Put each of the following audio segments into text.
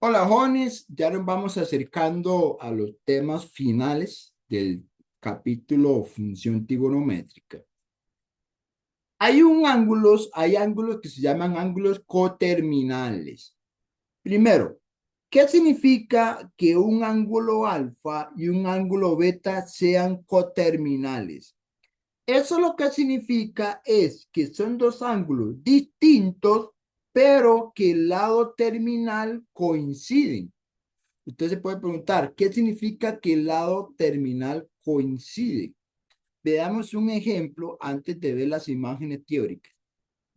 Hola, jóvenes, ya nos vamos acercando a los temas finales del capítulo función trigonométrica. Hay ángulos que se llaman ángulos coterminales. Primero, ¿qué significa que un ángulo alfa y un ángulo beta sean coterminales? Eso lo que significa es que son dos ángulos distintos, pero que el lado terminal coinciden. Usted se puede preguntar, ¿qué significa que el lado terminal coincide? Veamos un ejemplo antes de ver las imágenes teóricas.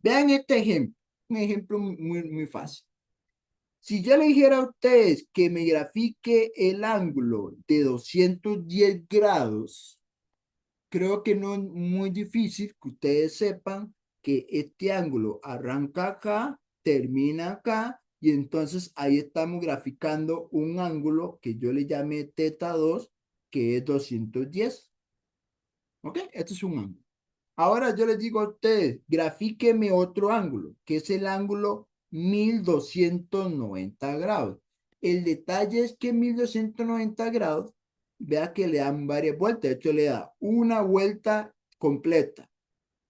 Vean este ejemplo, un ejemplo muy fácil. Si yo le dijera a ustedes que me grafique el ángulo de 210 grados, creo que no es muy difícil que ustedes sepan que este ángulo arranca acá, termina acá, y entonces ahí estamos graficando un ángulo que yo le llamé teta 2, que es 210. ¿Ok? Este es un ángulo. Ahora yo les digo a ustedes, grafíqueme otro ángulo, que es el ángulo 1290 grados. El detalle es que 1290 grados, vea que le dan varias vueltas. De hecho, le da una vuelta completa,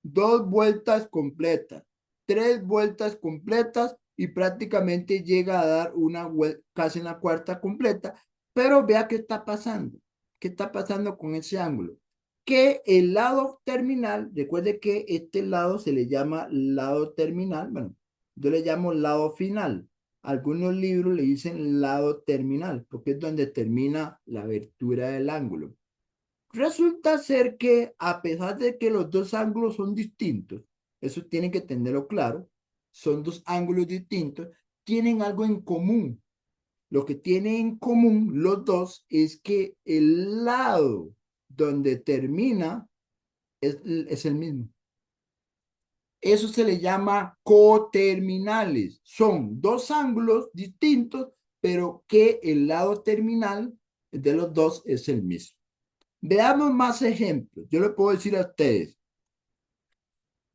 dos vueltas completas, tres vueltas completas y prácticamente llega a dar una vuelta, casi en la cuarta completa. Pero vea qué está pasando. ¿Qué está pasando con ese ángulo? Que el lado terminal, recuerde que este lado se le llama lado terminal, bueno, yo le llamo lado final. Algunos libros le dicen lado terminal, porque es donde termina la abertura del ángulo. Resulta ser que a pesar de que los dos ángulos son distintos, eso tienen que tenerlo claro, son dos ángulos distintos, tienen algo en común. Lo que tienen en común los dos es que el lado donde termina es el mismo. Eso se le llama coterminales. Son dos ángulos distintos, pero que el lado terminal de los dos es el mismo. Veamos más ejemplos. Yo le puedo decir a ustedes,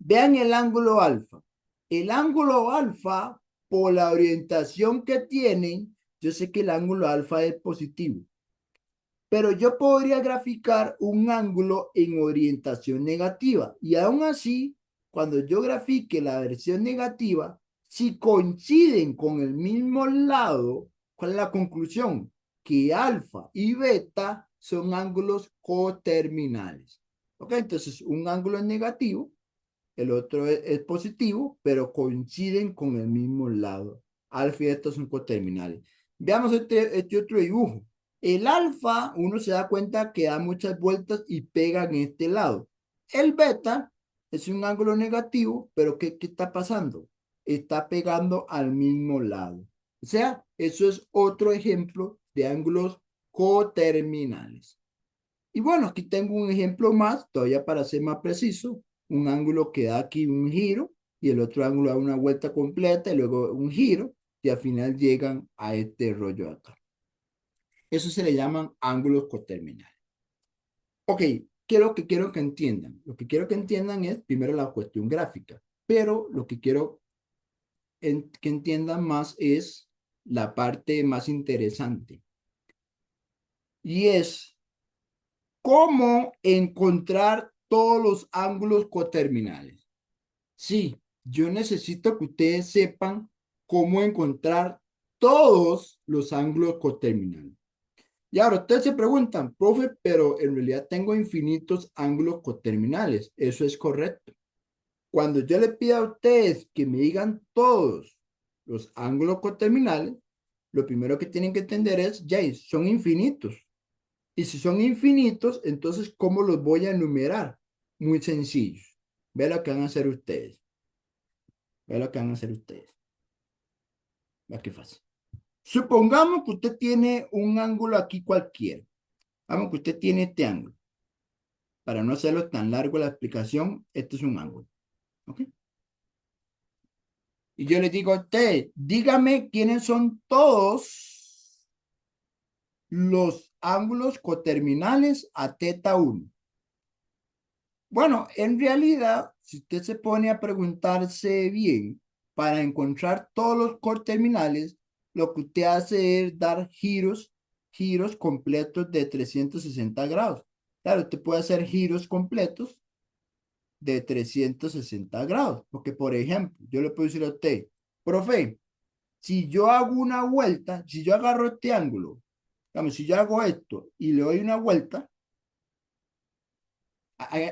vean el ángulo alfa. El ángulo alfa, por la orientación que tienen, yo sé que el ángulo alfa es positivo, pero yo podría graficar un ángulo en orientación negativa. Y aún así, cuando yo grafique la versión negativa, si coinciden con el mismo lado, ¿cuál es la conclusión? Que alfa y beta son ángulos coterminales. ¿Ok? Entonces, un ángulo es negativo, el otro es positivo, pero coinciden con el mismo lado. Alfa y beta son coterminales. Veamos este otro dibujo. El alfa, uno se da cuenta que da muchas vueltas y pega en este lado. El beta es un ángulo negativo, pero ¿qué está pasando? Está pegando al mismo lado. O sea, eso es otro ejemplo de ángulos coterminales. Y bueno, aquí tengo un ejemplo más, todavía para ser más preciso, un ángulo que da aquí un giro y el otro ángulo da una vuelta completa y luego un giro y al final llegan a este rollo de acá. Eso se le llaman ángulos coterminales. Ok, ¿qué es lo que quiero que entiendan? Lo que quiero que entiendan es primero la cuestión gráfica, pero lo que quiero que entiendan más es la parte más interesante y es cómo encontrar todos los ángulos coterminales. Sí, yo necesito que ustedes sepan cómo encontrar todos los ángulos coterminales. Y ahora ustedes se preguntan, profe, pero en realidad tengo infinitos ángulos coterminales. Eso es correcto. Cuando yo le pido a ustedes que me digan todos los ángulos coterminales, lo primero que tienen que entender es, ya, son infinitos. Y si son infinitos, entonces, ¿cómo los voy a enumerar? Muy sencillo. Ve lo que van a hacer ustedes. Ve lo que van a hacer ustedes. Vea qué fácil. Supongamos que usted tiene un ángulo aquí cualquiera. Vamos que usted tiene este ángulo. Para no hacerlo tan largo la explicación, este es un ángulo. ¿Ok? Y yo le digo a usted, dígame quiénes son todos los ángulos coterminales a teta 1. Bueno, en realidad, si usted se pone a preguntarse bien, para encontrar todos los coterminales, lo que usted hace es dar giros completos de 360 grados. Claro, usted puede hacer giros completos de 360 grados, porque por ejemplo, yo le puedo decir a usted, profe, si yo hago una vuelta, si yo agarro este ángulo, digamos, si yo hago esto y le doy una vuelta,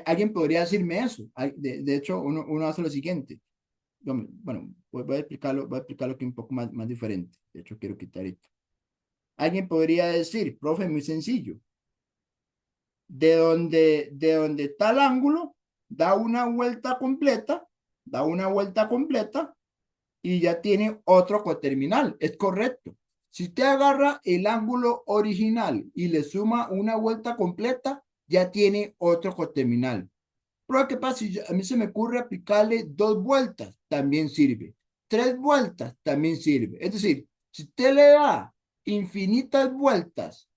alguien podría decirme eso. De hecho, uno hace lo siguiente. Bueno, voy a explicarlo que un poco más diferente. De hecho, quiero quitar esto. Alguien podría decir, profe, muy sencillo. De donde está el ángulo, da una vuelta completa y ya tiene otro coterminal. Es correcto. Si usted agarra el ángulo original y le suma una vuelta completa, ya tiene otro coterminal. Pero ¿qué pasa? Si a mí se me ocurre aplicarle 2 vueltas, también sirve. 3 vueltas, también sirve. Es decir, si usted le da infinitas vueltas,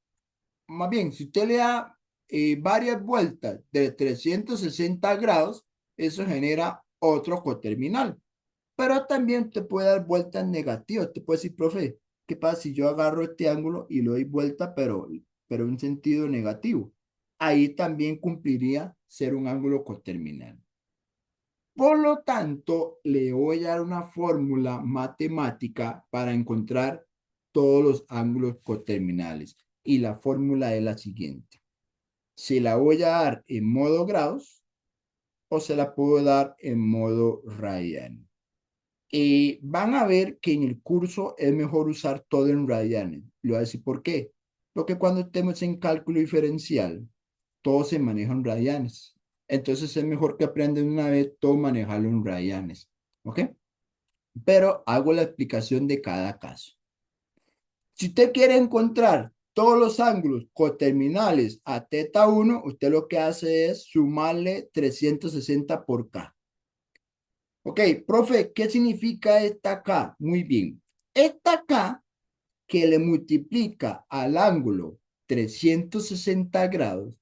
más bien, si usted le da varias vueltas de 360 grados, eso genera otro coterminal. Pero también te puede dar vueltas negativas. Te puede decir, profe, ¿qué pasa si yo agarro este ángulo y le doy vuelta, pero en sentido negativo? Ahí también cumpliría ser un ángulo coterminal. Por lo tanto, le voy a dar una fórmula matemática para encontrar todos los ángulos coterminales. Y la fórmula es la siguiente. Se la voy a dar en modo grados o se la puedo dar en modo radiano. Van a ver que en el curso es mejor usar todo en radianes. Le voy a decir por qué. Porque cuando estemos en cálculo diferencial, todo se maneja en radianes. Entonces es mejor que aprendan una vez todo manejarlo en radianes. ¿Ok? Pero hago la explicación de cada caso. Si usted quiere encontrar todos los ángulos coterminales a teta 1, usted lo que hace es sumarle 360 por K. Ok, profe, ¿qué significa esta K? Muy bien. Esta K que le multiplica al ángulo 360 grados,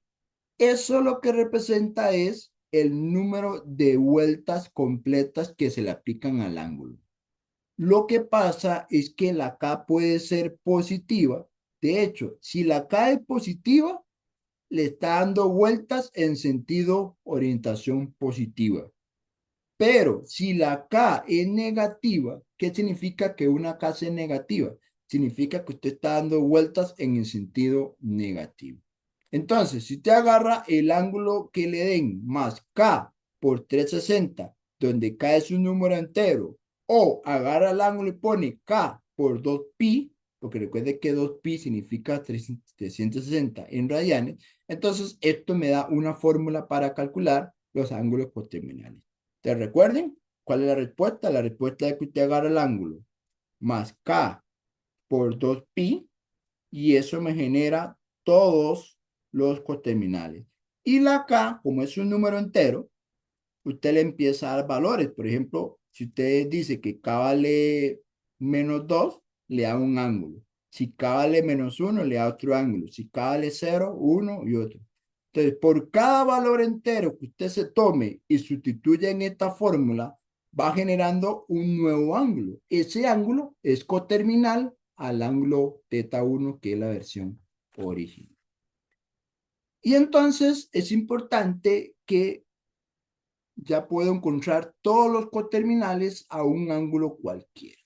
eso lo que representa es el número de vueltas completas que se le aplican al ángulo. Lo que pasa es que la K puede ser positiva. De hecho, si la K es positiva, le está dando vueltas en sentido orientación positiva. Pero si la K es negativa, ¿qué significa que una K sea negativa? Significa que usted está dando vueltas en el sentido negativo. Entonces, si usted agarra el ángulo que le den más K por 360, donde K es un número entero, o agarra el ángulo y pone K por 2pi, porque recuerde que 2pi significa 360 en radianes, entonces esto me da una fórmula para calcular los ángulos coterminales. ¿Te recuerden? ¿Cuál es la respuesta? La respuesta es que usted agarra el ángulo más K por 2pi y eso me genera todos los coterminales. Y la K, como es un número entero, usted le empieza a dar valores. Por ejemplo, si usted dice que K vale -2, le da un ángulo. Si K vale -1, le da otro ángulo. Si K vale 0, 1 y otro. Entonces, por cada valor entero que usted se tome y sustituya en esta fórmula, va generando un nuevo ángulo. Ese ángulo es coterminal al ángulo teta 1, que es la versión original. Y entonces es importante que ya puedo encontrar todos los coterminales a un ángulo cualquiera.